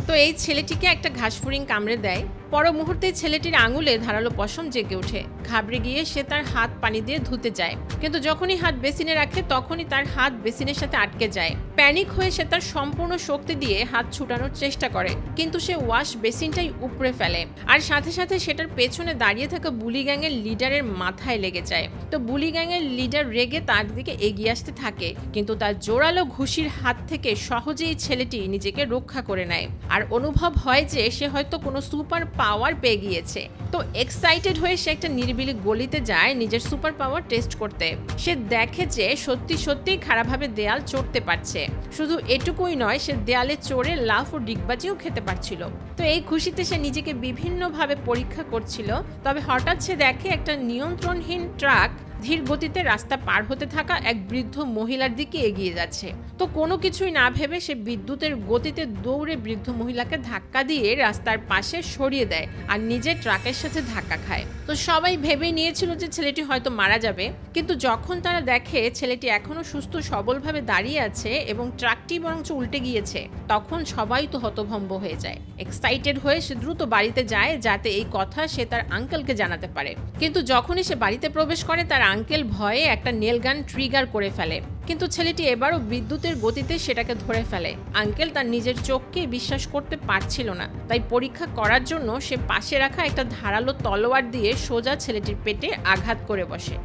তো এই ছেলেটিকে একটা ঘাসফড়িং কামড়ে দেয়। পর মুহূর্তে ছেলেটির আঙুলে ধারালো পশম জেগে ওঠে। ঘাবড়ে গিয়ে সে তার হাত পানি দিয়ে ধুতে যায়, কিন্তু যখনই হাত বেসিনে রাখে তখনই তার হাত বেসিনের সাথে আটকে যায়। প্যানিক হয়ে সে তার সম্পূর্ণ শক্তি দিয়ে হাত ছুটানোর চেষ্টা করে, কিন্তু সে ওয়াশ বেসিনটাই উপড়ে ফেলে। আর সাথে সাথে সেটার পেছনে দাঁড়িয়ে থাকা বুলি গ্যাংয়ের লিডারের মাথায় লেগে যায়। তো বুলি গ্যাংয়ের লিডার রেগে তার দিকে এগিয়ে আসতে থাকে, কিন্তু তার জোরালো ঘুষির হাত থেকে সহজেই ছেলেটি নিজেকে রক্ষা করে নেয়। আর অনুভব হয় যে সে হয়তো কোনো সুপার পাওয়ার পেয়ে গিয়েছে। তো এক্সাইটেড হয়ে সে একটা নিরিবিলি গলিতে যায় নিজের সুপার পাওয়ার টেস্ট করতে। সে দেখে যে সত্যি সত্যি খারাপভাবে দেয়াল চড়তে পারছে। শুধু এটুকুই নয়, সে দেয়ালে চড়ে লাফ ও ডিগবাজিও খেতে পারছিল। তো এই খুশিতে সে নিজেকে বিভিন্নভাবে পরীক্ষা করছিল। তবে হঠাৎ সে দেখে একটা নিয়ন্ত্রণহীন ট্রাক ধীর গতিতে রাস্তা পার হতে থাকা এক বৃদ্ধ মহিলার দিকে এগিয়ে যাচ্ছে। তো কোনো কিছুই না ভেবে সে বিদ্যুতের গতিতে দৌড়ে বৃদ্ধ মহিলাকে ধাক্কা দিয়ে রাস্তার পাশে সরিয়ে দেয় আর নিজের ট্রাকের সাথে ধাক্কা খায়। তো সবাই ভেবেই নিয়েছিল যে ছেলেটি হয়তো মারা যাবে, কিন্তু যখন তারা দেখে ছেলেটি এখনো সুস্থ সবলভাবে দাঁড়িয়ে আছে এবং ট্রাকটি বরঞ্চ উল্টে গিয়েছে, তখন সবাই তো হতভম্ব হয়ে যায়। এক্সাইটেড হয়ে সে দ্রুত বাড়িতে যায় যাতে এই কথা সে তার আঙ্কেলকে জানাতে পারে। কিন্তু যখনই সে বাড়িতে প্রবেশ করে তার আঙ্কেল ভয়ে একটা নেল গান ট্রিগার করে ফেলে, কিন্তু ছেলেটি এবারও বিদ্যুতের গতিতে সেটাকে ধরে ফেলে। আঙ্কেল তার নিজের চোখকে বিশ্বাস করতে পারছিল না, তাই পরীক্ষা করার জন্য সে পাশে রাখা একটা ধারালো তলোয়ার দিয়ে সোজা ছেলেটির পেটে আঘাত করে বসে।